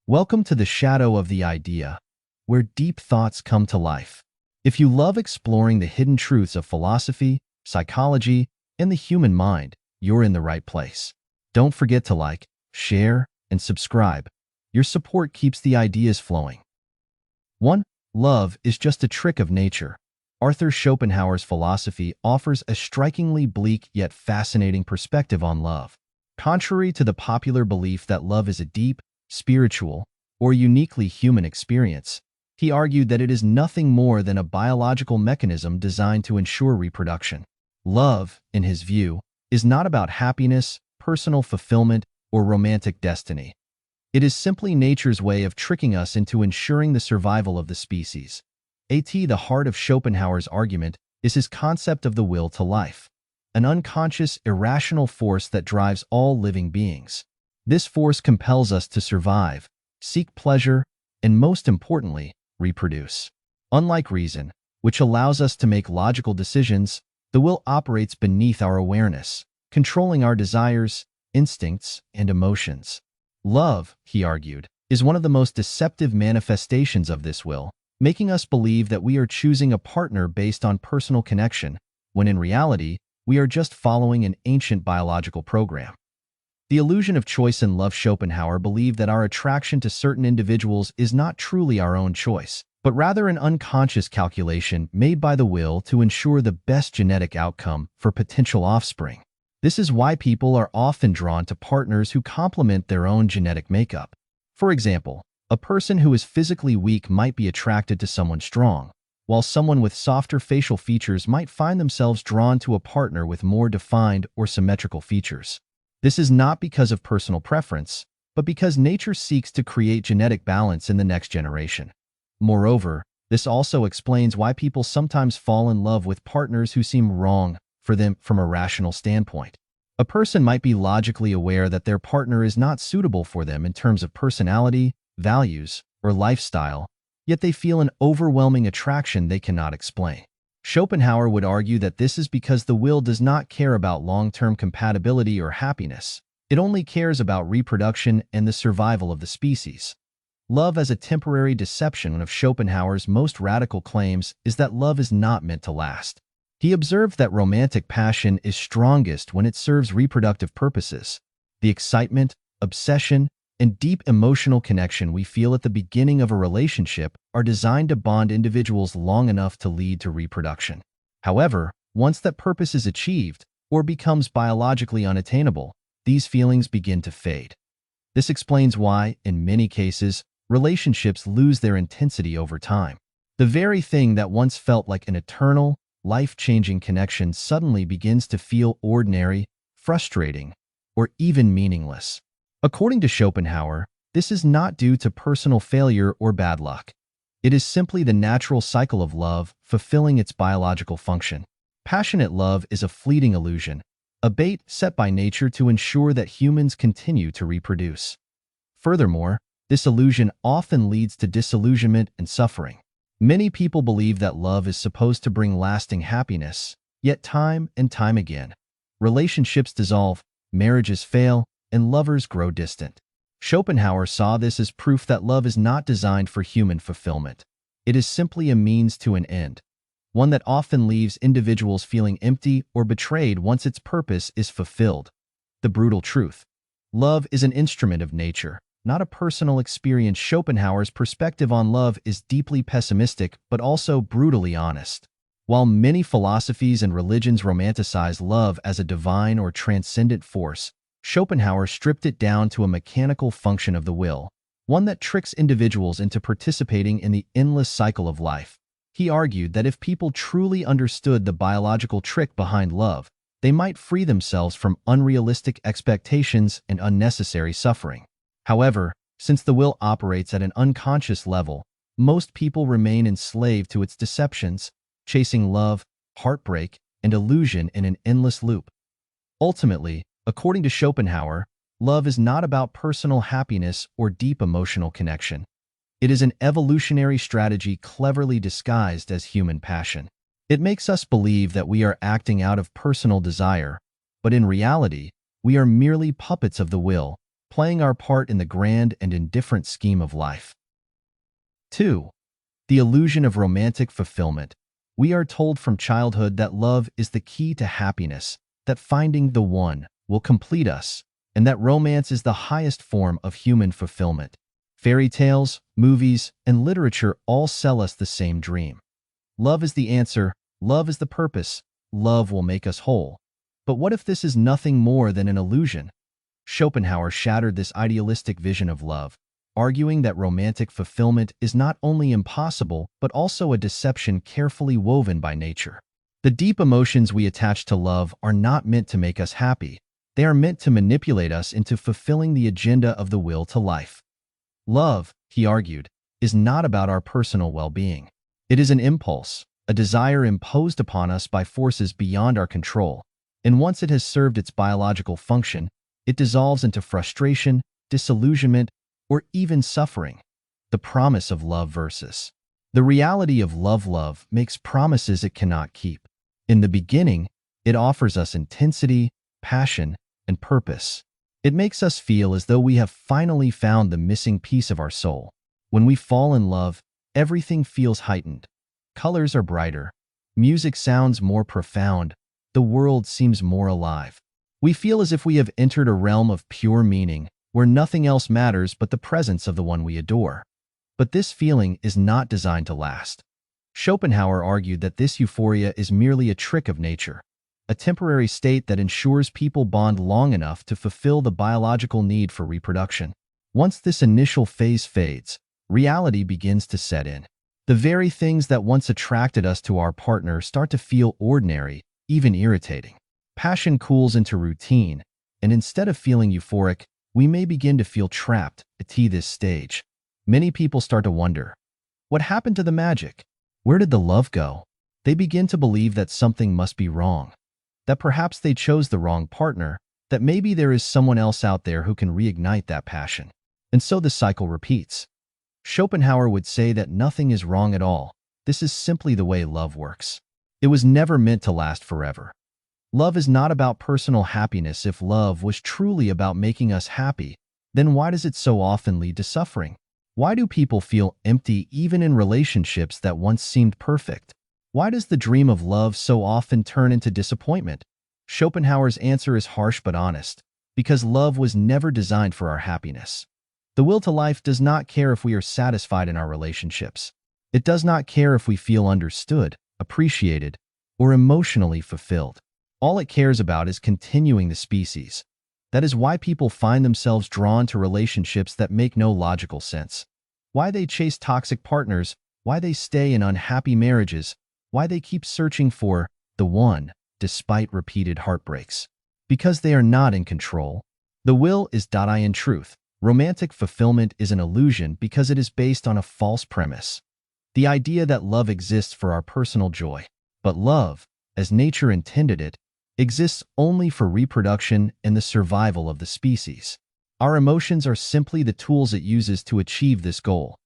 Welcome to the shadow of the idea, where deep thoughts come to life. If you love exploring the hidden truths of philosophy, psychology, and the human mind, you're in the right place. Don't forget to like, share, and subscribe. Your support keeps the ideas flowing. 1. Love is just a trick of nature. Arthur Schopenhauer's philosophy offers a strikingly bleak yet fascinating perspective on love. Contrary to the popular belief that love is a deep, spiritual, or uniquely human experience, he argued that it is nothing more than a biological mechanism designed to ensure reproduction. Love, in his view, is not about happiness, personal fulfillment, or romantic destiny. It is simply nature's way of tricking us into ensuring the survival of the species. The heart of Schopenhauer's argument is his concept of the will to life, an unconscious, irrational force that drives all living beings. This force compels us to survive, seek pleasure, and most importantly, reproduce. Unlike reason, which allows us to make logical decisions, the will operates beneath our awareness, controlling our desires, instincts, and emotions. Love, he argued, is one of the most deceptive manifestations of this will, making us believe that we are choosing a partner based on personal connection, when in reality, we are just following an ancient biological program. The illusion of choice in love. Schopenhauer believed that our attraction to certain individuals is not truly our own choice, but rather an unconscious calculation made by the will to ensure the best genetic outcome for potential offspring. This is why people are often drawn to partners who complement their own genetic makeup. For example, a person who is physically weak might be attracted to someone strong, while someone with softer facial features might find themselves drawn to a partner with more defined or symmetrical features. This is not because of personal preference, but because nature seeks to create genetic balance in the next generation. Moreover, this also explains why people sometimes fall in love with partners who seem wrong for them from a rational standpoint. A person might be logically aware that their partner is not suitable for them in terms of personality, values, or lifestyle, yet they feel an overwhelming attraction they cannot explain. Schopenhauer would argue that this is because the will does not care about long-term compatibility or happiness. It only cares about reproduction and the survival of the species. Love as a temporary deception. One of Schopenhauer's most radical claims is that love is not meant to last. He observed that romantic passion is strongest when it serves reproductive purposes. The excitement, obsession, and deep emotional connection we feel at the beginning of a relationship are designed to bond individuals long enough to lead to reproduction. However, once that purpose is achieved or becomes biologically unattainable, these feelings begin to fade. This explains why, in many cases, relationships lose their intensity over time. The very thing that once felt like an eternal, life-changing connection suddenly begins to feel ordinary, frustrating, or even meaningless. According to Schopenhauer, this is not due to personal failure or bad luck. It is simply the natural cycle of love fulfilling its biological function. Passionate love is a fleeting illusion, a bait set by nature to ensure that humans continue to reproduce. Furthermore, this illusion often leads to disillusionment and suffering. Many people believe that love is supposed to bring lasting happiness, yet time and time again, relationships dissolve, marriages fail, and lovers grow distant. Schopenhauer saw this as proof that love is not designed for human fulfillment. It is simply a means to an end, one that often leaves individuals feeling empty or betrayed once its purpose is fulfilled. The brutal truth: love is an instrument of nature, not a personal experience. Schopenhauer's perspective on love is deeply pessimistic but also brutally honest. While many philosophies and religions romanticize love as a divine or transcendent force, Schopenhauer stripped it down to a mechanical function of the will, one that tricks individuals into participating in the endless cycle of life. He argued that if people truly understood the biological trick behind love, they might free themselves from unrealistic expectations and unnecessary suffering. However, since the will operates at an unconscious level, most people remain enslaved to its deceptions, chasing love, heartbreak, and illusion in an endless loop. Ultimately, according to Schopenhauer, love is not about personal happiness or deep emotional connection. It is an evolutionary strategy cleverly disguised as human passion. It makes us believe that we are acting out of personal desire, but in reality, we are merely puppets of the will, playing our part in the grand and indifferent scheme of life. 2. The illusion of romantic fulfillment. We are told from childhood that love is the key to happiness, that finding the one will complete us, and that romance is the highest form of human fulfillment. Fairy tales, movies, and literature all sell us the same dream. Love is the answer, love is the purpose, love will make us whole. But what if this is nothing more than an illusion? Schopenhauer shattered this idealistic vision of love, arguing that romantic fulfillment is not only impossible but also a deception carefully woven by nature. The deep emotions we attach to love are not meant to make us happy. They are meant to manipulate us into fulfilling the agenda of the will to life. Love, he argued, is not about our personal well-being. It is an impulse, a desire imposed upon us by forces beyond our control, and once it has served its biological function, it dissolves into frustration, disillusionment, or even suffering. The promise of love versus the reality of love. Love makes promises it cannot keep. In the beginning, it offers us intensity, passion, and purpose. It makes us feel as though we have finally found the missing piece of our soul. When we fall in love, everything feels heightened. Colors are brighter. Music sounds more profound. The world seems more alive. We feel as if we have entered a realm of pure meaning, where nothing else matters but the presence of the one we adore. But this feeling is not designed to last. Schopenhauer argued that this euphoria is merely a trick of nature, a temporary state that ensures people bond long enough to fulfill the biological need for reproduction. Once this initial phase fades, reality begins to set in. The very things that once attracted us to our partner start to feel ordinary, even irritating. Passion cools into routine, and instead of feeling euphoric, we may begin to feel trapped. At this stage, many people start to wonder, what happened to the magic? Where did the love go? They begin to believe that something must be wrong, that perhaps they chose the wrong partner, that maybe there is someone else out there who can reignite that passion. And so the cycle repeats. Schopenhauer would say that nothing is wrong at all. This is simply the way love works. It was never meant to last forever. Love is not about personal happiness. If love was truly about making us happy, then why does it so often lead to suffering? Why do people feel empty even in relationships that once seemed perfect? Why does the dream of love so often turn into disappointment? Schopenhauer's answer is harsh but honest, because love was never designed for our happiness. The will to life does not care if we are satisfied in our relationships. It does not care if we feel understood, appreciated, or emotionally fulfilled. All it cares about is continuing the species. That is why people find themselves drawn to relationships that make no logical sense. Why they chase toxic partners, why they stay in unhappy marriages, why they keep searching for the one, despite repeated heartbreaks. Because they are not in control. The will is in truth. Romantic fulfillment is an illusion because it is based on a false premise. The idea that love exists for our personal joy. But love, as nature intended it, exists only for reproduction and the survival of the species. Our emotions are simply the tools it uses to achieve this goal.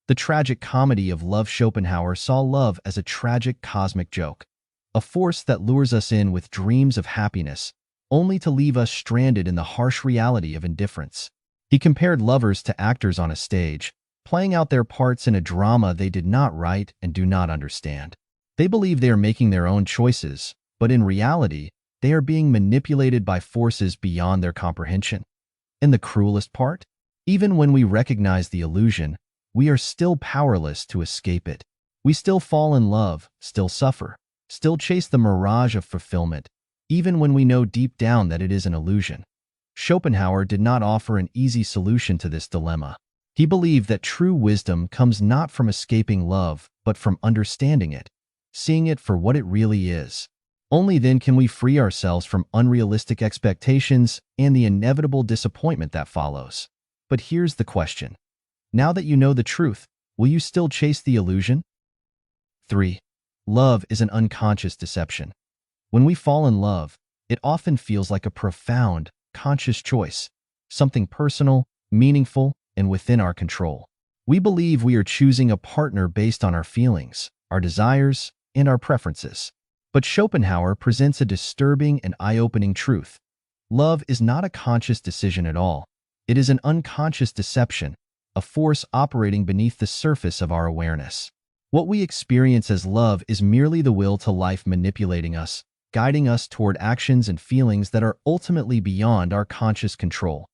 The tragic comedy of love. Schopenhauer saw love as a tragic cosmic joke, a force that lures us in with dreams of happiness, only to leave us stranded in the harsh reality of indifference. He compared lovers to actors on a stage, playing out their parts in a drama they did not write and do not understand. They believe they are making their own choices, but in reality, they are being manipulated by forces beyond their comprehension. And the cruelest part? Even when we recognize the illusion, we are still powerless to escape it. We still fall in love, still suffer, still chase the mirage of fulfillment, even when we know deep down that it is an illusion. Schopenhauer did not offer an easy solution to this dilemma. He believed that true wisdom comes not from escaping love, but from understanding it, seeing it for what it really is. Only then can we free ourselves from unrealistic expectations and the inevitable disappointment that follows. But here's the question. Now that you know the truth, will you still chase the illusion? 3. Love is an unconscious deception. When we fall in love, it often feels like a profound, conscious choice, something personal, meaningful, and within our control. We believe we are choosing a partner based on our feelings, our desires, and our preferences. But Schopenhauer presents a disturbing and eye-opening truth. Love is not a conscious decision at all. It is an unconscious deception, a force operating beneath the surface of our awareness. What we experience as love is merely the will to life manipulating us, guiding us toward actions and feelings that are ultimately beyond our conscious control.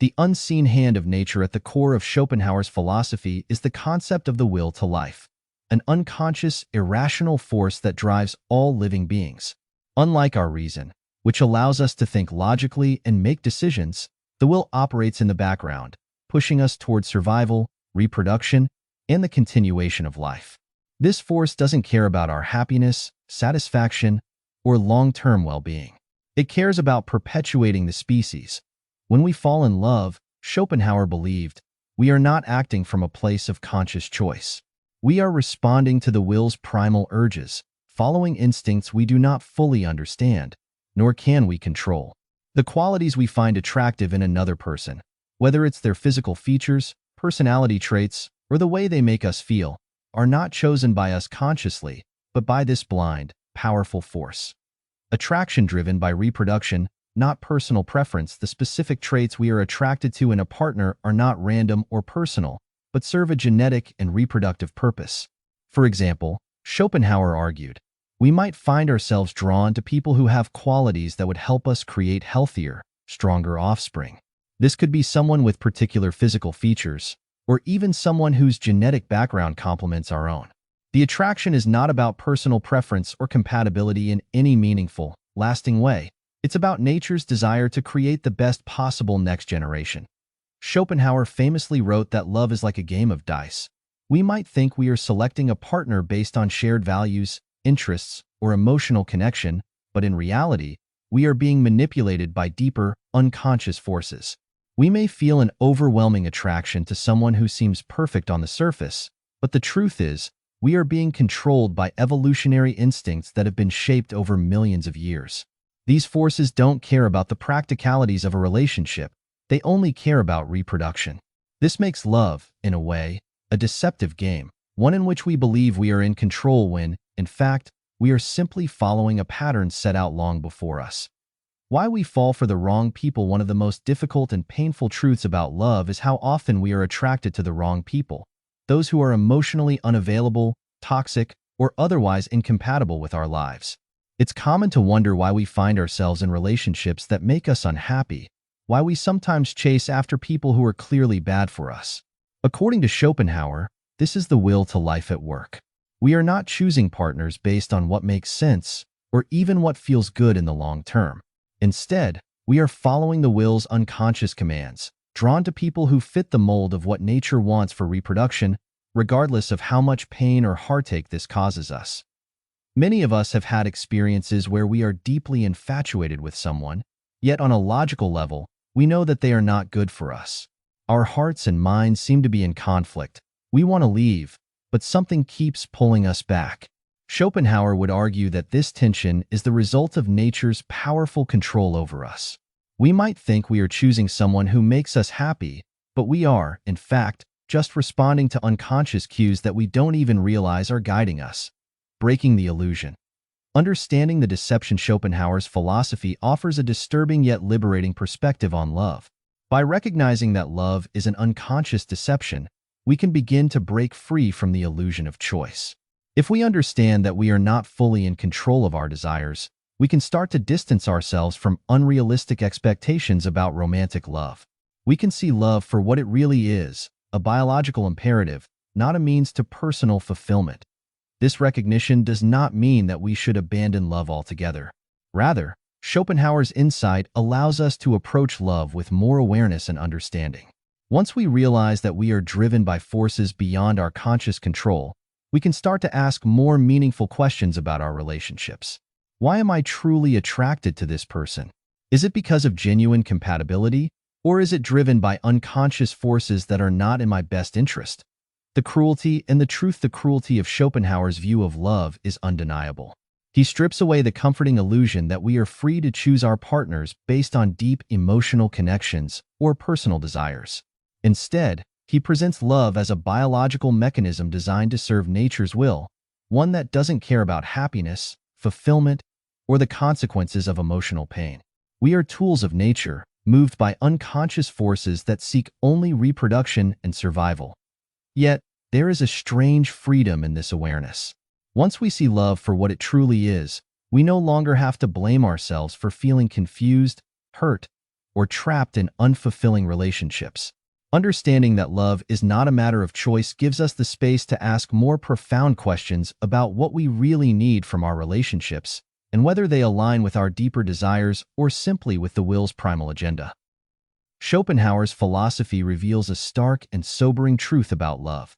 The unseen hand of nature at the core of Schopenhauer's philosophy is the concept of the will to life, an unconscious, irrational force that drives all living beings. Unlike our reason, which allows us to think logically and make decisions, the will operates in the background, pushing us toward survival, reproduction, and the continuation of life. This force doesn't care about our happiness, satisfaction, or long-term well-being. It cares about perpetuating the species. When we fall in love, Schopenhauer believed, we are not acting from a place of conscious choice. We are responding to the will's primal urges, following instincts we do not fully understand, nor can we control. The qualities we find attractive in another person, whether it's their physical features, personality traits, or the way they make us feel, are not chosen by us consciously, but by this blind, powerful force. Attraction driven by reproduction, not personal preference. The specific traits we are attracted to in a partner are not random or personal, but serve a genetic and reproductive purpose. For example, Schopenhauer argued, we might find ourselves drawn to people who have qualities that would help us create healthier, stronger offspring. This could be someone with particular physical features, or even someone whose genetic background complements our own. The attraction is not about personal preference or compatibility in any meaningful, lasting way. It's about nature's desire to create the best possible next generation. Schopenhauer famously wrote that love is like a game of dice. We might think we are selecting a partner based on shared values, interests, or emotional connection, but in reality, we are being manipulated by deeper, unconscious forces. We may feel an overwhelming attraction to someone who seems perfect on the surface, but the truth is, we are being controlled by evolutionary instincts that have been shaped over millions of years. These forces don't care about the practicalities of a relationship, they only care about reproduction. This makes love, in a way, a deceptive game, one in which we believe we are in control when, in fact, we are simply following a pattern set out long before us. Why we fall for the wrong people. One of the most difficult and painful truths about love is how often we are attracted to the wrong people, those who are emotionally unavailable, toxic, or otherwise incompatible with our lives. It's common to wonder why we find ourselves in relationships that make us unhappy, why we sometimes chase after people who are clearly bad for us. According to Schopenhauer, this is the will to life at work. We are not choosing partners based on what makes sense, or even what feels good in the long term. Instead, we are following the will's unconscious commands, drawn to people who fit the mold of what nature wants for reproduction, regardless of how much pain or heartache this causes us. Many of us have had experiences where we are deeply infatuated with someone, yet on a logical level, we know that they are not good for us. Our hearts and minds seem to be in conflict. We want to leave, but something keeps pulling us back. Schopenhauer would argue that this tension is the result of nature's powerful control over us. We might think we are choosing someone who makes us happy, but we are, in fact, just responding to unconscious cues that we don't even realize are guiding us. Breaking the illusion. Understanding the deception. Schopenhauer's philosophy offers a disturbing yet liberating perspective on love. By recognizing that love is an unconscious deception, we can begin to break free from the illusion of choice. If we understand that we are not fully in control of our desires, we can start to distance ourselves from unrealistic expectations about romantic love. We can see love for what it really is, a biological imperative, not a means to personal fulfillment. This recognition does not mean that we should abandon love altogether. Rather, Schopenhauer's insight allows us to approach love with more awareness and understanding. Once we realize that we are driven by forces beyond our conscious control, we can start to ask more meaningful questions about our relationships. Why am I truly attracted to this person? Is it because of genuine compatibility, or is it driven by unconscious forces that are not in my best interest? The cruelty and the truth. The cruelty of Schopenhauer's view of love is undeniable. He strips away the comforting illusion that we are free to choose our partners based on deep emotional connections or personal desires. Instead, he presents love as a biological mechanism designed to serve nature's will, one that doesn't care about happiness, fulfillment, or the consequences of emotional pain. We are tools of nature, moved by unconscious forces that seek only reproduction and survival. Yet, there is a strange freedom in this awareness. Once we see love for what it truly is, we no longer have to blame ourselves for feeling confused, hurt, or trapped in unfulfilling relationships. Understanding that love is not a matter of choice gives us the space to ask more profound questions about what we really need from our relationships and whether they align with our deeper desires or simply with the will's primal agenda. Schopenhauer's philosophy reveals a stark and sobering truth about love.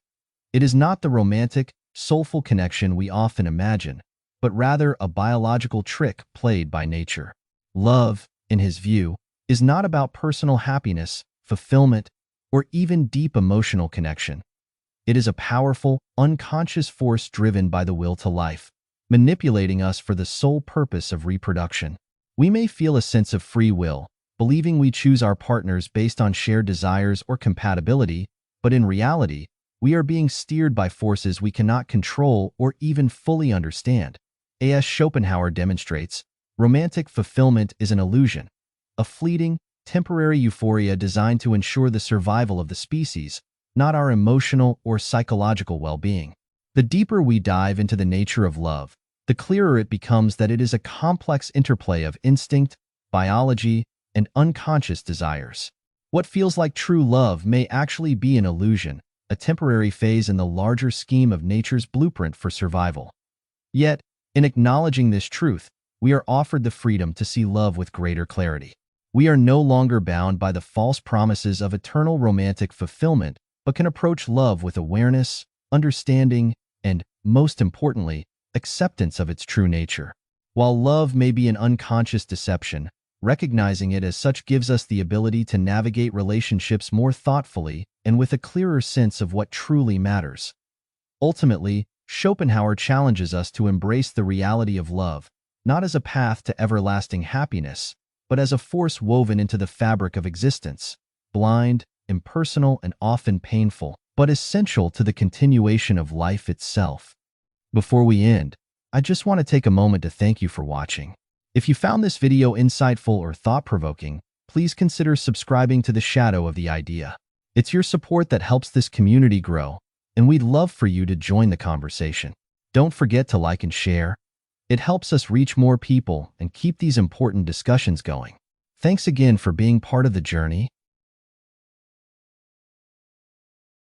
It is not the romantic, soulful connection we often imagine, but rather a biological trick played by nature. Love, in his view, is not about personal happiness, fulfillment, or even deep emotional connection. It is a powerful, unconscious force driven by the will to life, manipulating us for the sole purpose of reproduction. We may feel a sense of free will, believing we choose our partners based on shared desires or compatibility, but in reality, we are being steered by forces we cannot control or even fully understand. As Schopenhauer demonstrates, romantic fulfillment is an illusion, a fleeting, temporary euphoria designed to ensure the survival of the species, not our emotional or psychological well-being. The deeper we dive into the nature of love, the clearer it becomes that it is a complex interplay of instinct, biology, and unconscious desires. What feels like true love may actually be an illusion, a temporary phase in the larger scheme of nature's blueprint for survival. Yet, in acknowledging this truth, we are offered the freedom to see love with greater clarity. We are no longer bound by the false promises of eternal romantic fulfillment, but can approach love with awareness, understanding, and, most importantly, acceptance of its true nature. While love may be an unconscious deception, recognizing it as such gives us the ability to navigate relationships more thoughtfully and with a clearer sense of what truly matters. Ultimately, Schopenhauer challenges us to embrace the reality of love, not as a path to everlasting happiness, but as a force woven into the fabric of existence, blind, impersonal, and often painful, but essential to the continuation of life itself. Before we end, I just want to take a moment to thank you for watching. If you found this video insightful or thought-provoking, please consider subscribing to the Shadow of the Idea. It's your support that helps this community grow, and we'd love for you to join the conversation. Don't forget to like and share. It helps us reach more people and keep these important discussions going. Thanks again for being part of the journey,